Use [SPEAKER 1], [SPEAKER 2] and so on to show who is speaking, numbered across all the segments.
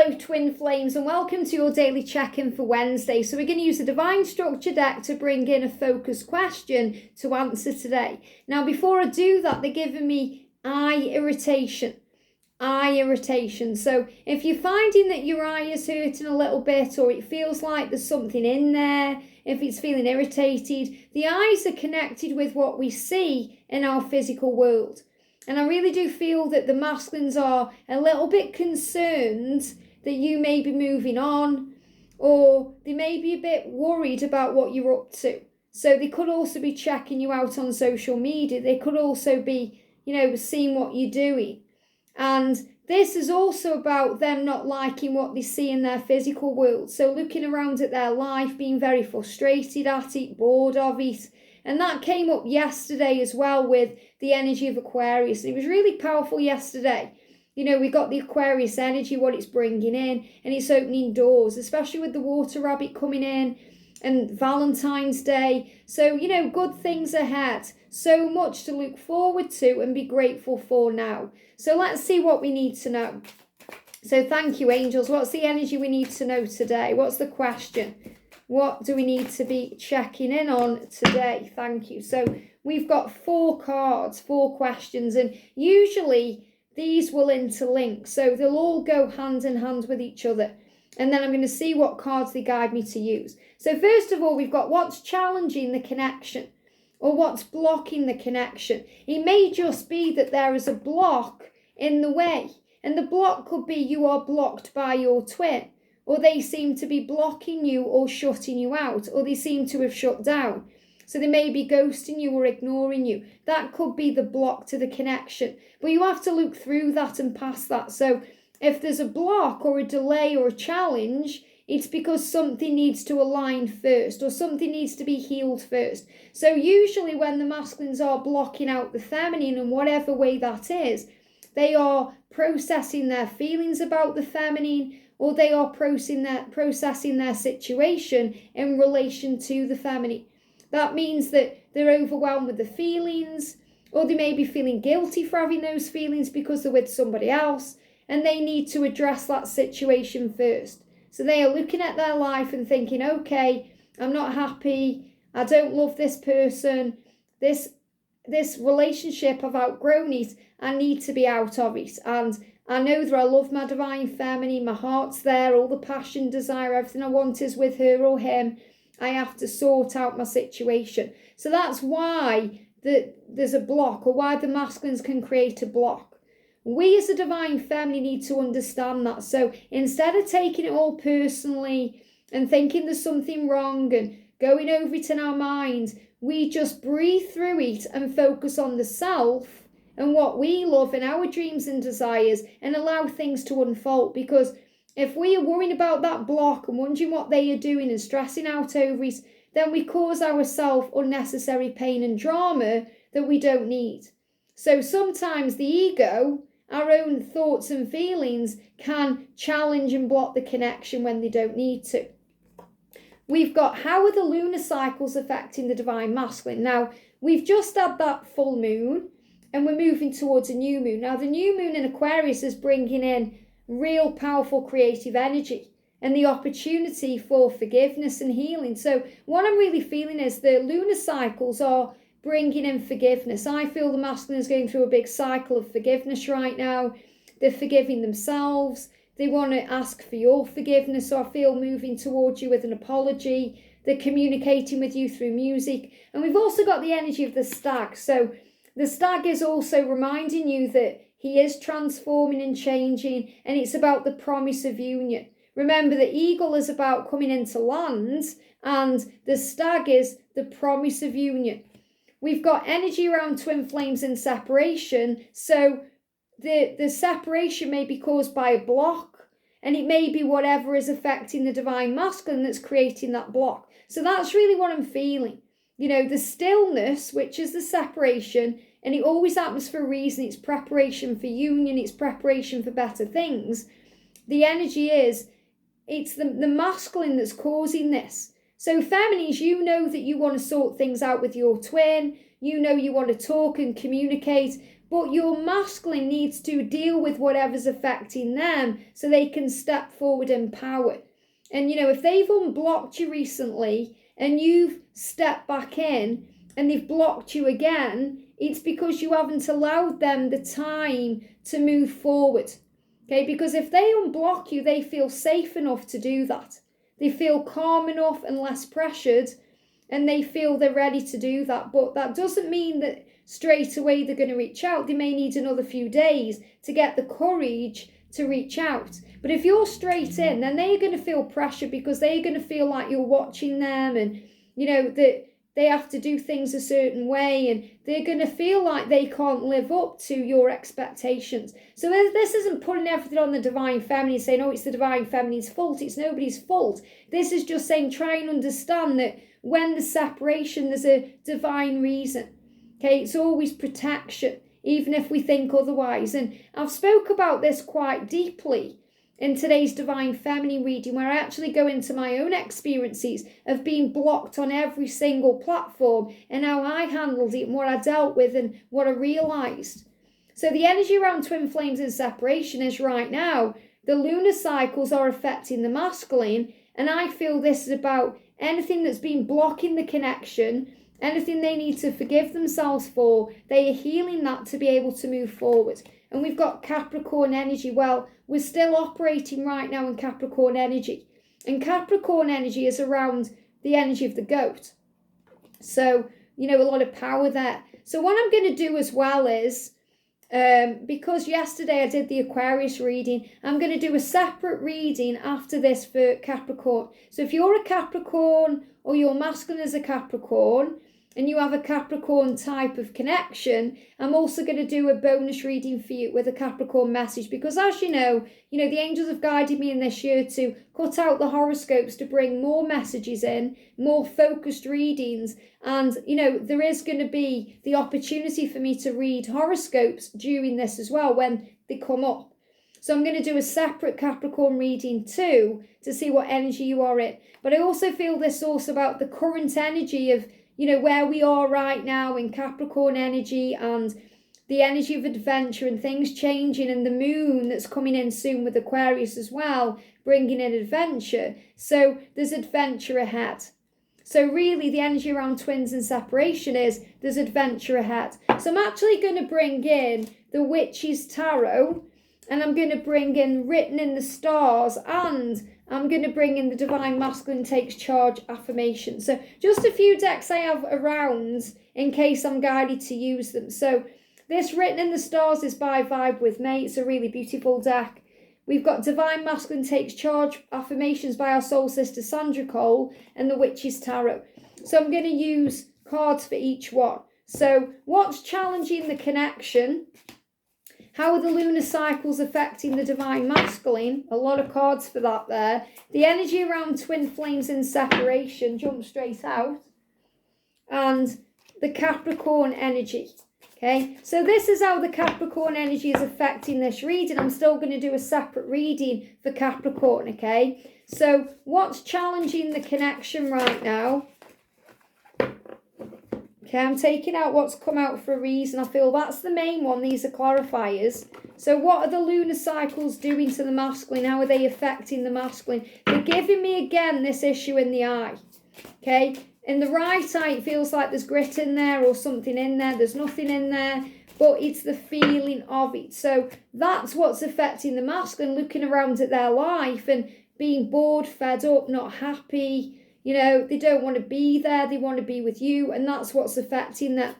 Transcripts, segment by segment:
[SPEAKER 1] Hello twin flames and welcome to your daily check-in for Wednesday. So we're going to use the Divine Structure deck to bring in a focused question to answer today. Now before I do that, they're giving me eye irritation. So if you're finding that your eye is hurting a little bit, or it feels like there's something in there, if it's feeling irritated, the eyes are connected with what we see in our physical world. And I really do feel that the masculines are a little bit concerned that you may be moving on, or they may be a bit worried about what you're up to. So they could also be checking you out on social media. They could also be, seeing what you're doing. And this is also about them not liking what they see in their physical world. So looking around at their life, being very frustrated at it, bored of it. And that came up yesterday as well with the energy of Aquarius. It was really powerful yesterday. We got the Aquarius energy, what it's bringing in, and it's opening doors, especially with the water rabbit coming in and Valentine's Day. So, good things ahead. So much to look forward to and be grateful for now. So let's see what we need to know. So thank you, angels. What's the energy we need to know today? What's the question? What do we need to be checking in on today? Thank you. So we've got 4 cards, 4 questions, and usually these will interlink. So they'll all go hand in hand with each other. And then I'm going to see what cards they guide me to use. So first of all, we've got what's challenging the connection, or what's blocking the connection. It may just be that there is a block in the way. And the block could be you are blocked by your twin, or they seem to be blocking you or shutting you out, or they seem to have shut down. So they may be ghosting you or ignoring you. That could be the block to the connection. But you have to look through that and past that. So if there's a block or a delay or a challenge, it's because something needs to align first, or something needs to be healed first. So usually when the masculines are blocking out the feminine in whatever way that is, they are processing their feelings about the feminine, or they are processing their situation in relation to the feminine. That means that they're overwhelmed with the feelings, or they may be feeling guilty for having those feelings because they're with somebody else, and they need to address that situation first. So they are looking at their life and thinking, okay, I'm not happy, I don't love this person, this relationship, I've outgrown it, I need to be out of it. And I know that I love my divine feminine, my heart's there, all the passion, desire, everything I want is with her or him. I have to sort out my situation. So that's why there's a block, or why the masculines can create a block. We as a divine feminine need to understand that. So instead of taking it all personally and thinking there's something wrong and going over it in our minds, we just breathe through it and focus on the self and what we love and our dreams and desires, and allow things to unfold. Because if we are worrying about that block and wondering what they are doing and stressing out over it, then we cause ourselves unnecessary pain and drama that we don't need. So sometimes the ego, our own thoughts and feelings, can challenge and block the connection when they don't need to. We've got, how are the lunar cycles affecting the divine masculine? Now, we've just had that full moon, and we're moving towards a new moon. Now, the new moon in Aquarius is bringing in real powerful creative energy and the opportunity for forgiveness and healing. So what I'm really feeling is the lunar cycles are bringing in forgiveness. I feel the masculine is going through a big cycle of forgiveness right now. They're forgiving themselves. They want to ask for your forgiveness. So I feel moving towards you with an apology. They're communicating with you through music. And we've also got the energy of the stag. So the stag is also reminding you that he is transforming and changing, and it's about the promise of union. Remember, the eagle is about coming into land, and the stag is the promise of union. We've got energy around twin flames and separation. So the separation may be caused by a block, and it may be whatever is affecting the divine masculine that's creating that block. So that's really what I'm feeling. The stillness, which is the separation, and it always happens for a reason. It's preparation for union. It's preparation for better things. The energy is, it's the masculine that's causing this. So feminines, you know that you want to sort things out with your twin. You know you want to talk and communicate. but your masculine needs to deal with whatever's affecting them so they can step forward in power. And, if they've unblocked you recently and you've stepped back in and they've blocked you again, it's because you haven't allowed them the time to move forward. Okay, because if they unblock you, they feel safe enough to do that. They feel calm enough and less pressured, and they feel they're ready to do that. But that doesn't mean that straight away they're going to reach out. They may need another few days to get the courage to reach out. But if you're straight in, then they're going to feel pressure because they're going to feel like you're watching them, and that they have to do things a certain way, and they're going to feel like they can't live up to your expectations. So this isn't putting everything on the divine feminine, saying, oh, it's the divine feminine's fault. It's nobody's fault. This is just saying, try and understand that when there's separation, there's a divine reason. Okay, it's always protection, even if we think otherwise. And I've spoke about this quite deeply in today's Divine Feminine reading, where I actually go into my own experiences of being blocked on every single platform and how I handled it and what I dealt with and what I realised. So the energy around twin flames and separation is right now, the lunar cycles are affecting the masculine, and I feel this is about anything that's been blocking the connection, anything they need to forgive themselves for, they are healing that to be able to move forward. And we've got Capricorn energy. Well, we're still operating right now in Capricorn energy. And Capricorn energy is around the energy of the goat. So, a lot of power there. So what I'm going to do as well is, because yesterday I did the Aquarius reading, I'm going to do a separate reading after this for Capricorn. So if you're a Capricorn or your masculine is a Capricorn, and you have a Capricorn type of connection, I'm also going to do a bonus reading for you with a Capricorn message, because as you know, the angels have guided me in this year to cut out the horoscopes to bring more messages in, more focused readings, and there is going to be the opportunity for me to read horoscopes during this as well when they come up. So I'm going to do a separate Capricorn reading too to see what energy you are in. But I also feel this also about the current energy of where we are right now in Capricorn energy, and the energy of adventure and things changing, and the moon that's coming in soon with Aquarius as well, bringing in adventure. So there's adventure ahead. So really the energy around twins and separation is there's adventure ahead. So I'm actually going to bring in the Witch's Tarot, and I'm going to bring in Written in the Stars, and I'm going to bring in the Divine Masculine Takes Charge Affirmations. So just a few decks I have around in case I'm guided to use them. So this Written in the Stars is by Vibe with Me. It's a really beautiful deck. We've got Divine Masculine Takes Charge Affirmations by our soul sister Sandra and the Witch's Tarot. So I'm going to use cards for each one. So what's challenging the connection? How are the lunar cycles affecting the divine masculine? A lot of cards for that there. The energy around twin flames and separation, jump straight out. And the Capricorn energy. Okay, so this is how the Capricorn energy is affecting this reading. I'm still going to do a separate reading for Capricorn, okay? So what's challenging the connection right now? Okay, I'm taking out what's come out for a reason. I feel that's the main one. These are clarifiers. So what are the lunar cycles doing to the masculine? How are they affecting the masculine? They're giving me, again, this issue in the eye. Okay, in the right eye, it feels like there's grit in there or something in there. There's nothing in there, but it's the feeling of it. So that's what's affecting the masculine, looking around at their life and being bored, fed up, not happy. They don't want to be there. They want to be with you. And that's what's affecting them.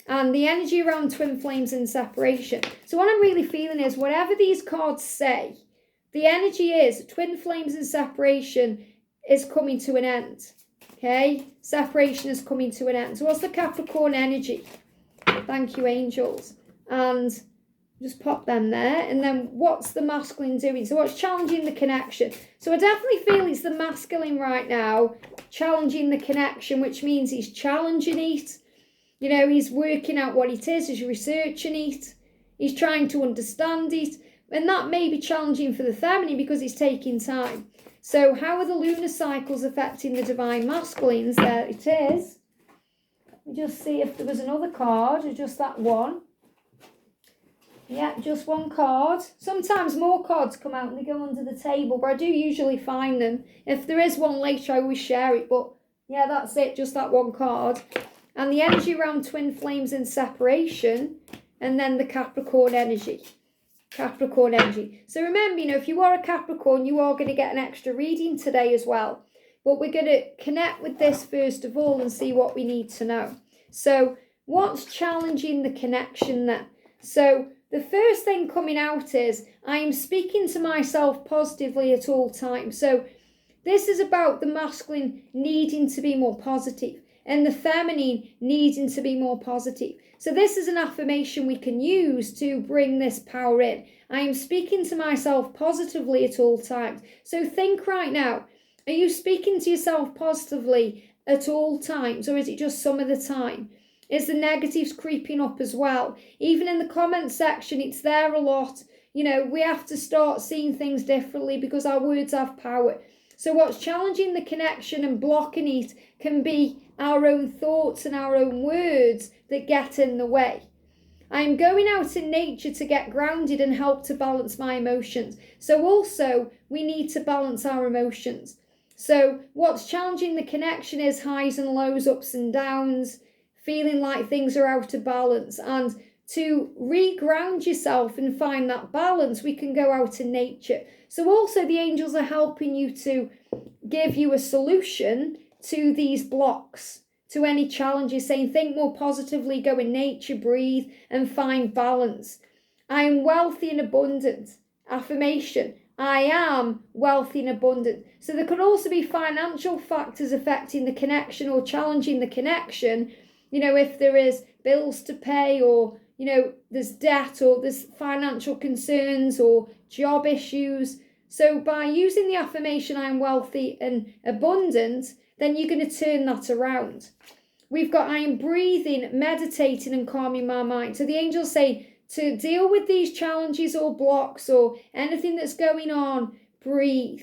[SPEAKER 1] And the energy around twin flames and separation. So what I'm really feeling is whatever these cards say, the energy is twin flames and separation is coming to an end. Okay? Separation is coming to an end. So what's the Capricorn energy? Thank you, angels. And just pop them there. And then what's the masculine doing? So what's challenging the connection? So I definitely feel it's the masculine right now challenging the connection, which means he's challenging it. He's working out what it is. He's researching it. He's trying to understand it. And that may be challenging for the feminine because it's taking time. So how are the lunar cycles affecting the divine masculines? There it is. Let me just see if there was another card or just that one. Yeah, just one card. Sometimes more cards come out and they go under the table, but I do usually find them. If there is one later, I always share it, but yeah, that's it, just that one card. And the energy around twin flames and separation, and then the Capricorn energy. Capricorn energy. So remember, if you are a Capricorn, you are going to get an extra reading today as well. But we're going to connect with this first of all and see what we need to know. So what's challenging the connection then? So the first thing coming out is I am speaking to myself positively at all times. So this is about the masculine needing to be more positive and the feminine needing to be more positive. So this is an affirmation we can use to bring this power in. I am speaking to myself positively at all times. So think right now, are you speaking to yourself positively at all times, or is it just some of the time? Is the negatives creeping up as well? Even in the comment section, it's there a lot. We have to start seeing things differently because our words have power. So what's challenging the connection and blocking it can be our own thoughts and our own words that get in the way. I'm going out in nature to get grounded and help to balance my emotions. So also we need to balance our emotions. So what's challenging the connection is highs and lows, ups and downs, feeling like things are out of balance. And to reground yourself and find that balance, we can go out in nature. So also the angels are helping you to give you a solution to these blocks, to any challenges, saying think more positively, go in nature, breathe and find balance. I am wealthy and abundant. Affirmation. I am wealthy and abundant. So there could also be financial factors affecting the connection or challenging the connection. If there is bills to pay, or, there's debt, or there's financial concerns or job issues. So by using the affirmation, I am wealthy and abundant, then you're going to turn that around. We've got I am breathing, meditating and calming my mind. So the angels say to deal with these challenges or blocks or anything that's going on, breathe.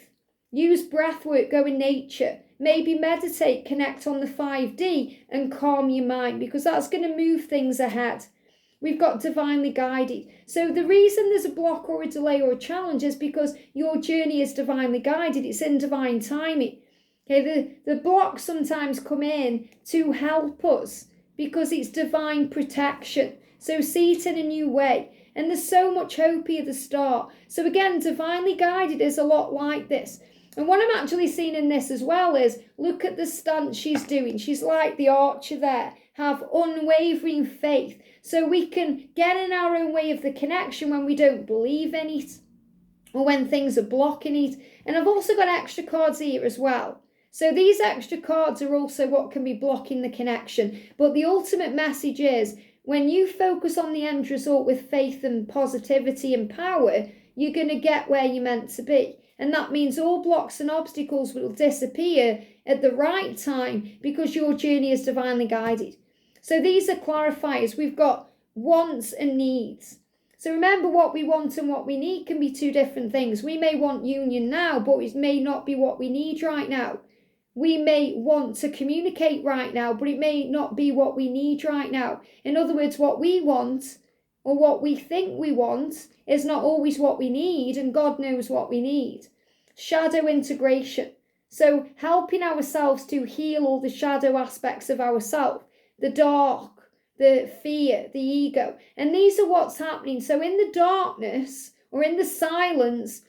[SPEAKER 1] Use breath work, go in nature. Maybe meditate, connect on the 5D and calm your mind, because that's going to move things ahead. We've got divinely guided. So the reason there's a block or a delay or a challenge is because your journey is divinely guided. It's in divine timing. Okay, the blocks sometimes come in to help us because it's divine protection. So see it in a new way. And there's so much hope here at the start. So again, divinely guided is a lot like this. And what I'm actually seeing in this as well is, look at the stance she's doing. She's like the archer there. Have unwavering faith. So we can get in our own way of the connection when we don't believe in it, or when things are blocking it. And I've also got extra cards here as well. So these extra cards are also what can be blocking the connection. But the ultimate message is, when you focus on the end result with faith and positivity and power, you're going to get where you're meant to be. And that means all blocks and obstacles will disappear at the right time because your journey is divinely guided. So these are clarifiers. We've got wants and needs. So remember, what we want and what we need can be two different things. We may want union now, but it may not be what we need right now. We may want to communicate right now, but it may not be what we need right now. In other words, what we want or what we think we want is not always what we need, and God knows what we need. Shadow integration. So helping ourselves to heal all the shadow aspects of ourselves, the dark, the fear, the ego. And these are what's happening. So in the darkness or in the silence,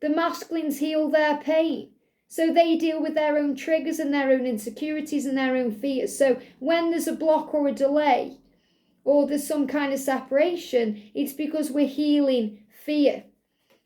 [SPEAKER 1] the masculines heal their pain. So they deal with their own triggers and their own insecurities and their own fears. So when there's a block or a delay, or there's some kind of separation, it's because we're healing fear.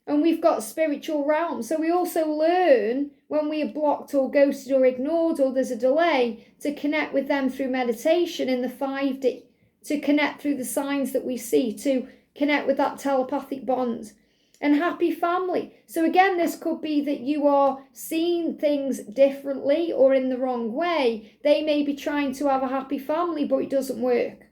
[SPEAKER 1] And we've got spiritual realm. So we also learn when we are blocked or ghosted or ignored, or there's a delay, to connect with them through meditation in the 5D, to connect through the signs that we see, to connect with that telepathic bond. And happy family. So again, this could be that you are seeing things differently or in the wrong way. They may be trying to have a happy family, but it doesn't work.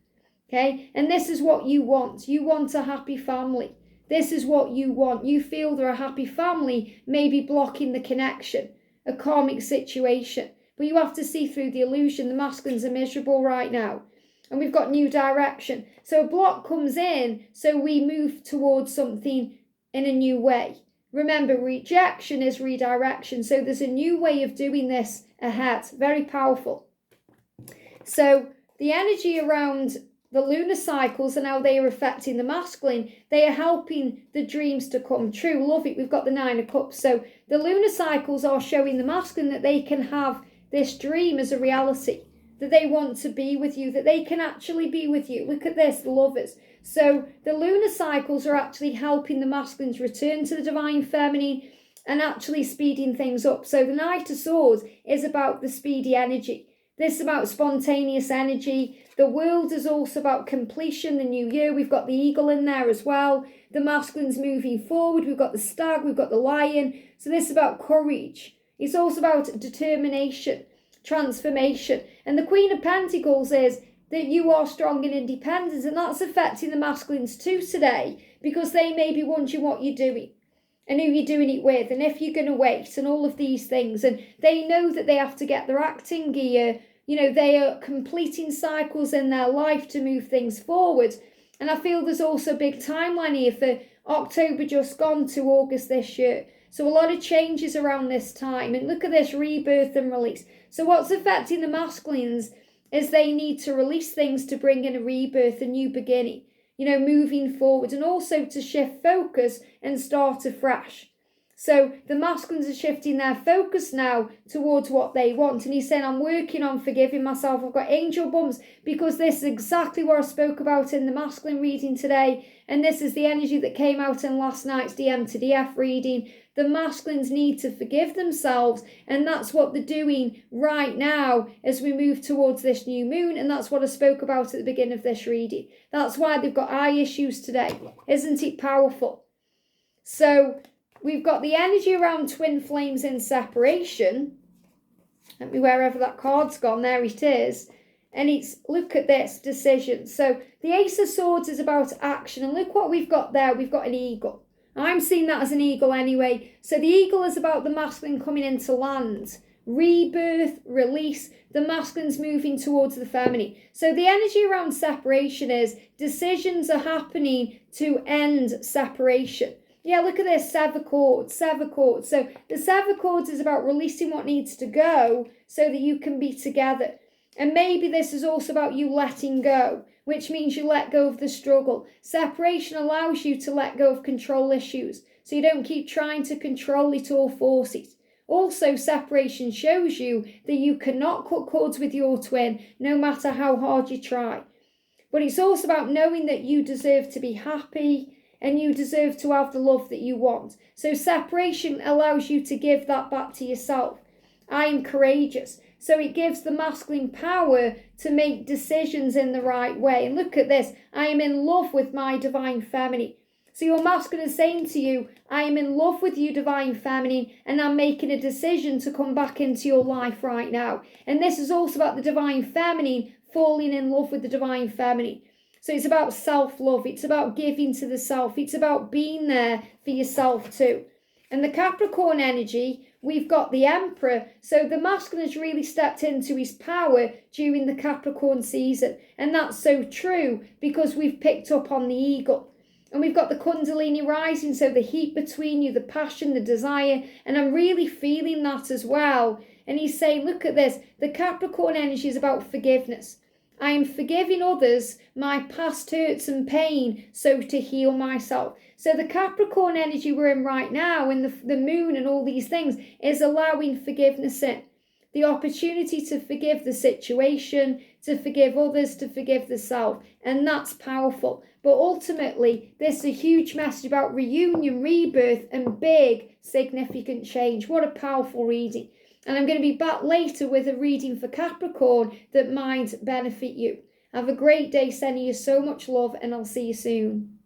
[SPEAKER 1] Okay? And this is what you want. You want a happy family. This is what you want. You feel they're a happy family, maybe blocking the connection, a karmic situation. But you have to see through the illusion. The masculines are miserable right now. And we've got new direction. So a block comes in, so we move towards something in a new way. Remember, rejection is redirection. So there's a new way of doing this ahead. Very powerful. So the energy around the lunar cycles and how they are affecting the masculine, they are helping the dreams to come true. Love it. We've got the 9 of Cups. So the lunar cycles are showing the masculine that they can have this dream as a reality, that they want to be with you, that they can actually be with you. Look at this, the Lovers. So the lunar cycles are actually helping the masculines return to the divine feminine and actually speeding things up. So the Knight of Swords is about the speedy energy. This is about spontaneous energy. The World is also about completion, the new year. We've got the Eagle in there as well. The masculine's moving forward. We've got the Stag, we've got the Lion. So this is about courage. It's also about determination, transformation. And the Queen of Pentacles is that you are strong and independent, and that's affecting the masculines too today, because they may be wondering what you're doing and who you're doing it with, and if you're going to wait, and all of these things. And they know that they have to get their acting gear. You know, they are completing cycles in their life to move things forward. And I feel there's also a big timeline here for October just gone to August this year. So a lot of changes around this time. And look at this, rebirth and release. So what's affecting the masculines is they need to release things to bring in a rebirth, a new beginning, you know, moving forward, and also to shift focus and start afresh. So the masculines are shifting their focus now towards what they want. And he's saying, I'm working on forgiving myself. I've got angel bumps, because this is exactly what I spoke about in the masculine reading today. And this is the energy that came out in last night's DM to DF reading. The masculines need to forgive themselves, and that's what they're doing right now as we move towards this new moon. And that's what I spoke about at the beginning of this reading. That's why they've got eye issues today. Isn't it powerful? So we've got the energy around twin flames in separation. Let me, wherever that card's gone, there it is. And it's, look at this, decision. So the Ace of Swords is about action. And look what we've got there. We've got an eagle. I'm seeing that as an eagle anyway. So the eagle is about the masculine coming into land. Rebirth, release. The masculine's moving towards the feminine. So the energy around separation is decisions are happening to end separation. Yeah, look at this, sever cords, sever cords. So the sever cords is about releasing what needs to go so that you can be together. And maybe this is also about you letting go, which means you let go of the struggle. Separation allows you to let go of control issues, so you don't keep trying to control it or force it. Also, separation shows you that you cannot cut cords with your twin, no matter how hard you try. But it's also about knowing that you deserve to be happy, and you deserve to have the love that you want. So separation allows you to give that back to yourself. I am courageous. So it gives the masculine power to make decisions in the right way. And look at this. I am in love with my divine feminine. So your masculine is saying to you, I am in love with you, divine feminine, and I'm making a decision to come back into your life right now. And this is also about the divine feminine falling in love with the divine feminine. So it's about self-love. It's about giving to the self. It's about being there for yourself too. And the Capricorn energy, we've got the Emperor. So the masculine has really stepped into his power during the Capricorn season. And that's so true because we've picked up on the eagle. And we've got the Kundalini rising, so the heat between you, the passion, the desire. And I'm really feeling that as well. And he's saying, look at this. The Capricorn energy is about forgiveness. I am forgiving others my past hurts and pain, so to heal myself. So the Capricorn energy we're in right now, and the moon and all these things, is allowing forgiveness in. The opportunity to forgive the situation, to forgive others, to forgive the self. And that's powerful. But ultimately, this is a huge message about reunion, rebirth, and big, significant change. What a powerful reading. And I'm going to be back later with a reading for Capricorn that might benefit you. Have a great day, sending you so much love, and I'll see you soon.